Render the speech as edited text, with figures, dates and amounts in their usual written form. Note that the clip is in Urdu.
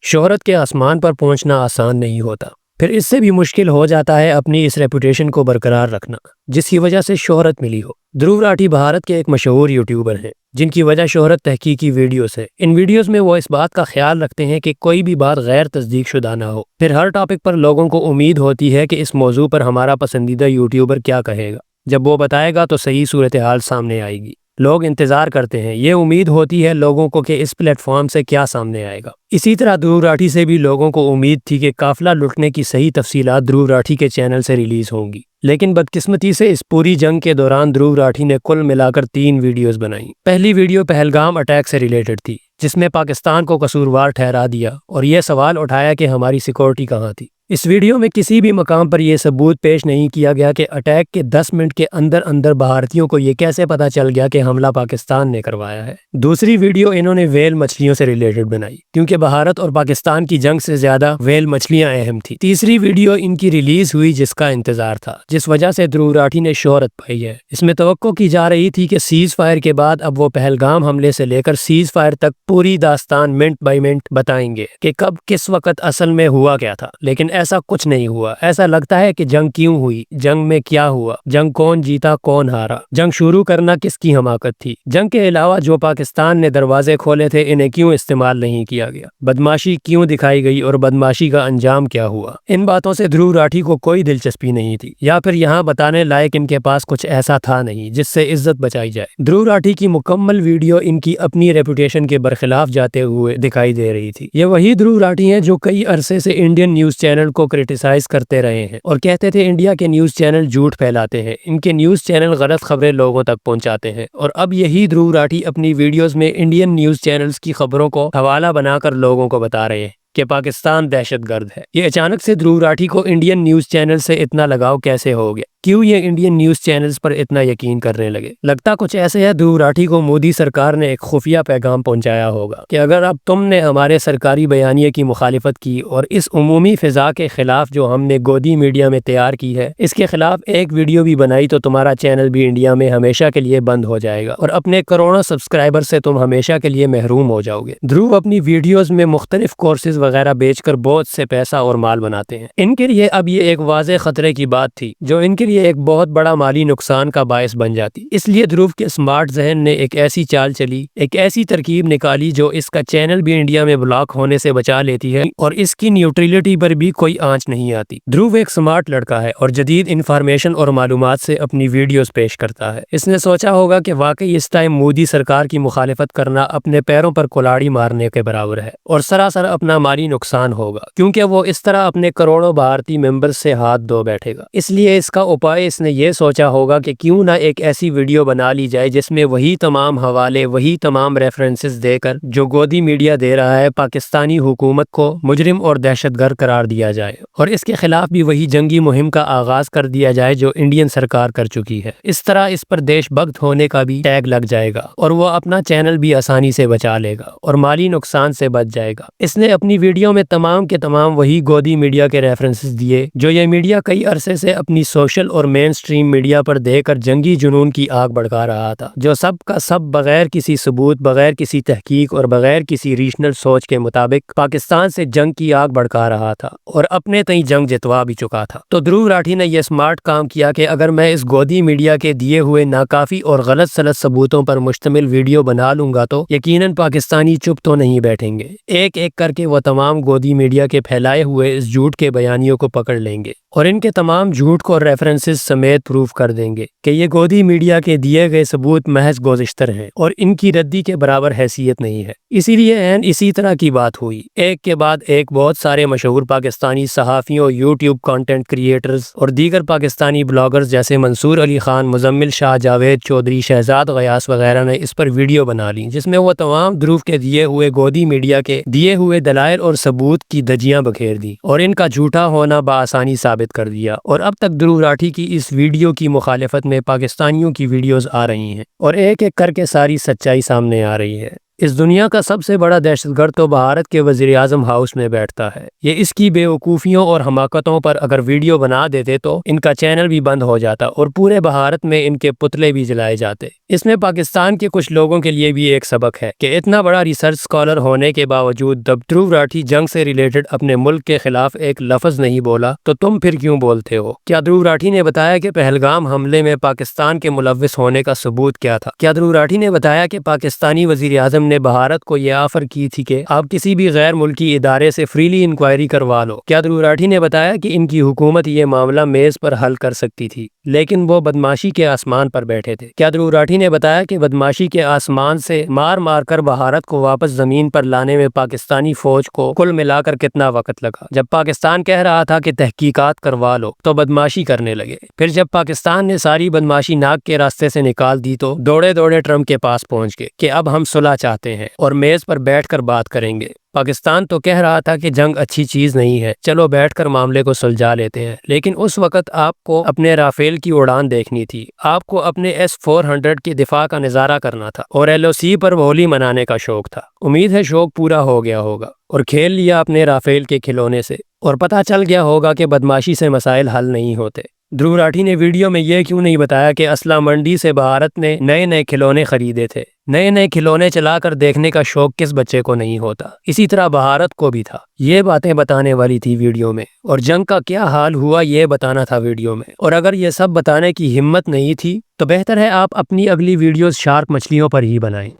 شہرت کے آسمان پر پہنچنا آسان نہیں ہوتا، پھر اس سے بھی مشکل ہو جاتا ہے اپنی اس ریپوٹیشن کو برقرار رکھنا جس کی وجہ سے شہرت ملی ہو۔ دھرو راٹھی بھارت کے ایک مشہور یوٹیوبر ہیں جن کی وجہ شہرت تحقیقی ویڈیوز ہے۔ ان ویڈیوز میں وہ اس بات کا خیال رکھتے ہیں کہ کوئی بھی بات غیر تصدیق شدہ نہ ہو، پھر ہر ٹاپک پر لوگوں کو امید ہوتی ہے کہ اس موضوع پر ہمارا پسندیدہ یوٹیوبر کیا کہے گا، جب وہ بتائے گا تو صحیح صورتحال سامنے آئے گی۔ لوگ انتظار کرتے ہیں، یہ امید ہوتی ہے لوگوں کو کہ اس پلیٹ فارم سے کیا سامنے آئے گا۔ اسی طرح دھرو راٹھی سے بھی لوگوں کو امید تھی کہ قافلہ لٹنے کی صحیح تفصیلات دھرو راٹھی کے چینل سے ریلیز ہوں گی، لیکن بدقسمتی سے اس پوری جنگ کے دوران دھرو راٹھی نے کل ملا کر 3 ویڈیوز بنائیں۔ پہلی ویڈیو پہلگام اٹیک سے ریلیٹڈ تھی جس میں پاکستان کو قصوروار ٹھہرا دیا اور یہ سوال اٹھایا کہ ہماری سیکورٹی کہاں تھی۔ اس ویڈیو میں کسی بھی مقام پر یہ ثبوت پیش نہیں کیا گیا کہ اٹیک کے 10 منٹ کے اندر اندر بھارتیوں کو یہ کیسے پتہ چل گیا کہ حملہ پاکستان نے کروایا ہے۔ دوسری ویڈیو انہوں نے ویل مچھلیوں سے ریلیٹڈ بنائی کیونکہ بھارت اور پاکستان کی جنگ سے زیادہ ویل مچھلیاں اہم تھی۔ تیسری ویڈیو ان کی ریلیز ہوئی جس کا انتظار تھا، جس وجہ سے دھرو راٹھی نے شہرت پائی ہے۔ اس میں توقع کی جا رہی تھی کہ سیز فائر کے بعد اب وہ پہلگام حملے سے لے کر سیز فائر تک پوری داستان منٹ بائی منٹ بتائیں گے کہ کب کس وقت اصل میں ہوا کیا تھا، لیکن ایسا کچھ نہیں ہوا۔ ایسا لگتا ہے کہ جنگ کیوں ہوئی، جنگ میں کیا ہوا، جنگ کون جیتا کون ہارا، جنگ شروع کرنا کس کی حماقت تھی، جنگ کے علاوہ جو پاکستان نے دروازے کھولے تھے انہیں کیوں استعمال نہیں کیا گیا، بدماشی کیوں دکھائی گئی اور بدماشی کا انجام کیا ہوا۔ ان باتوں سے دھرو راٹھی کو کوئی دلچسپی نہیں تھی، یا پھر یہاں بتانے لائق ان کے پاس کچھ ایسا تھا نہیں جس سے عزت بچائی جائے۔ دھرو راٹھی کی مکمل ویڈیو ان کی اپنی ریپوٹیشن کے برخلاف جاتے ہوئے دکھائی دے رہی تھی۔ یہ وہی دھرو راٹھی ہیں جو کئی عرصے سے انڈین نیوز چینل کو کرٹیسائز کرتے رہے ہیں اور کہتے تھے انڈیا کے نیوز چینل جھوٹ پھیلاتے ہیں، ان کے نیوز چینل غلط خبریں لوگوں تک پہنچاتے ہیں، اور اب یہی دھرو راٹھی اپنی ویڈیوز میں انڈین نیوز چینلز کی خبروں کو حوالہ بنا کر لوگوں کو بتا رہے ہیں کہ پاکستان دہشت گرد ہے۔ یہ اچانک سے دھرو راٹھی کو انڈین نیوز چینل سے اتنا لگاؤ کیسے ہو گیا؟ کیوں یہ انڈین نیوز چینلز پر اتنا یقین کرنے لگے؟ لگتا کچھ ایسے ہے دھرو راٹھی کو مودی سرکار نے ایک خفیہ پیغام پہنچایا ہوگا کہ اگر اب تم نے ہمارے سرکاری بیانیے کی مخالفت کی اور اس عمومی فضا کے خلاف جو ہم نے گودی میڈیا میں تیار کی ہے اس کے خلاف ایک ویڈیو بھی بنائی تو تمہارا چینل بھی انڈیا میں ہمیشہ کے لیے بند ہو جائے گا اور اپنے کروڑوں سبسکرائبر سے تم ہمیشہ کے لیے محروم ہو جاؤ گے۔ دھرو اپنی ویڈیوز میں مختلف کورسز وغیرہ بیچ کر بہت سے پیسہ اور مال بناتے ہیں۔ ان کے لیے اب یہ ایک واضح خطرے کی بات تھی جو ان کے لیے ایک بہت بڑا مالی نقصان کا باعث بن جاتی۔ اس لیے دھرو کے اسمارٹ ذہن نے ایک ایسی چال چلی، ایک ایسی ترکیب نکالی جو اس کا چینل بھی انڈیا میں بلاک ہونے سے بچا لیتی ہے اور اس کی نیوٹرلٹی پر بھی کوئی آنچ نہیں آتی۔ دھرو ایک سمارٹ لڑکا ہے اور جدید انفارمیشن اور معلومات سے اپنی ویڈیوز پیش کرتا ہے۔ اس نے سوچا ہوگا کہ واقعی اس ٹائم مودی سرکار کی مخالفت کرنا اپنے پیروں پر کلاڑی مارنے کے برابر ہے اور سراسر اپنا مالی نقصان ہوگا کیونکہ وہ اس طرح اپنے کروڑوں بھارتی ممبرز سے ہاتھ دھو بیٹھے گا۔ اس لیے اس کا اپائے اس نے یہ سوچا ہوگا کہ کیوں نہ ایک ایسی ویڈیو بنا لی جائے جس میں وہی تمام حوالے، وہی تمام ریفرنسز دے کر جو گودی میڈیا دے رہا ہے پاکستانی حکومت کو مجرم اور دہشت گرد قرار دیا جائے اور اس کے خلاف بھی وہی جنگی مہم کا آغاز کر دیا جائے جو انڈین سرکار کر چکی ہے۔ اس طرح اس پر دیش بھکت ہونے کا بھی ٹیگ لگ جائے گا اور وہ اپنا چینل بھی آسانی سے بچا لے گا اور مالی نقصان سے بچ جائے گا۔ اس نے اپنی ویڈیو میں تمام کے تمام وہی گودی میڈیا کے ریفرنسز دیے جو یہ میڈیا کئی عرصے سے اپنی سوشل اور مین سٹریم میڈیا پر دے کر جنگی جنون کی آگ بھڑکا رہا تھا، جو سب کا سب بغیر کسی ثبوت، بغیر کسی تحقیق اور بغیر کسی ریجنل سوچ کے مطابق پاکستان سے جنگ کی آگ بھڑکا رہا تھا اور اپنے تئیں جنگ جتوا بھی چکا تھا۔ تو دھرو راٹھی نے یہ سمارٹ کام کیا کہ اگر میں اس گودی میڈیا کے دیے ہوئے ناکافی اور غلط سلط ثبوتوں پر مشتمل ویڈیو بنا لوں گا تو یقیناً پاکستانی چپ تو نہیں بیٹھیں گے، ایک ایک کر کے وہ تمام گودی میڈیا کے پھیلائے ہوئے اس جھوٹ کے بیانیوں کو پکڑ لیں گے اور ان کے تمام جھوٹ کو ریفرنسز سمیت پروف کر دیں گے کہ یہ گودی میڈیا کے دیے گئے ثبوت محض گوزشتر ہیں اور ان کی ردی کے برابر حیثیت نہیں ہے۔ اسی لیے اسی طرح کی بات ہوئی، ایک کے بعد ایک بہت سارے مشہور پاکستانی صحافیوں، یوٹیوب کانٹینٹ کریئٹرز اور دیگر پاکستانی بلاگرز جیسے منصور علی خان، مزمل شاہ، جاوید چودھری، شہزاد غیاث وغیرہ نے اس پر ویڈیو بنا لی جس میں وہ تمام دھرو کے دیے ہوئے گودی میڈیا کے دیے ہوئے دلائل اور ثبوت کی دھجیاں بکھیر دی اور ان کا جھوٹا ہونا بآسانی ثابت کر دیا۔ اور اب تک دھرو راٹھی کی اس ویڈیو کی مخالفت میں پاکستانیوں کی ویڈیوز آ رہی ہیں اور ایک ایک کر کے ساری سچائی سامنے آ رہی ہے۔ اس دنیا کا سب سے بڑا دہشت گرد تو بھارت کے وزیر اعظم ہاؤس میں بیٹھتا ہے۔ یہ اس کی بے وقوفیوں اور حماقتوں پر اگر ویڈیو بنا دیتے تو ان کا چینل بھی بند ہو جاتا اور پورے بھارت میں ان کے پتلے بھی جلائے جاتے۔ اس میں پاکستان کے کچھ لوگوں کے لیے بھی ایک سبق ہے کہ اتنا بڑا ریسرچ اسکالر ہونے کے باوجود جب دھرو راٹھی جنگ سے ریلیٹڈ اپنے ملک کے خلاف ایک لفظ نہیں بولا تو تم پھر کیوں بولتے ہو؟ کیا دھرو راٹھی نے بتایا کہ پہلگام حملے میں پاکستان کے ملوث ہونے کا ثبوت کیا تھا؟ کیا دھرو راٹھی نے بتایا کہ پاکستانی وزیر اعظم نے بھارت کو یہ آفر کی تھی کہ آپ کسی بھی غیر ملکی ادارے سے فریلی انکوائری کروا لو؟ کیا دھرو راٹھی نے بتایا کہ ان کی حکومت یہ معاملہ میز پر حل کر سکتی تھی لیکن وہ بدماشی کے آسمان پر بیٹھے تھے؟ کیا دھرو راٹھی نے بتایا کہ بدماشی کے آسمان سے مار مار کر بھارت کو واپس زمین پر لانے میں پاکستانی فوج کو کل ملا کر کتنا وقت لگا؟ جب پاکستان کہہ رہا تھا کہ تحقیقات کروا لو تو بدماشی کرنے لگے، پھر جب پاکستان نے ساری بدماشی ناک کے راستے سے نکال دی تو دوڑے دوڑے ٹرمپ کے پاس پہنچ گئے کہ اب ہم صلح چاہتے ہیں اور میز پر بیٹھ کر بات کریں گے۔ پاکستان تو کہہ رہا تھا کہ جنگ اچھی چیز نہیں ہے، چلو بیٹھ کر معاملے کو سلجھا لیتے ہیں، لیکن اس وقت آپ کو اپنے رافیل کی اڑان دیکھنی تھی، آپ کو اپنے S-400 کی دفاع کا نظارہ کرنا تھا اور LOC پر ہولی منانے کا شوق تھا۔ امید ہے شوق پورا ہو گیا ہوگا اور کھیل لیا اپنے رافیل کے کھلونے سے اور پتہ چل گیا ہوگا کہ بدماشی سے مسائل حل نہیں ہوتے۔ دھرو راٹھی نے ویڈیو میں یہ کیوں نہیں بتایا کہ اسلحہ منڈی سے بھارت نے نئے نئے کھلونے خریدے تھے؟ نئے نئے کھلونے چلا کر دیکھنے کا شوق کس بچے کو نہیں ہوتا؟ اسی طرح بھارت کو بھی تھا۔ یہ باتیں بتانے والی تھی ویڈیو میں، اور جنگ کا کیا حال ہوا یہ بتانا تھا ویڈیو میں۔ اور اگر یہ سب بتانے کی ہمت نہیں تھی تو بہتر ہے آپ اپنی اگلی ویڈیوز شارک مچھلیوں پر ہی بنائیں۔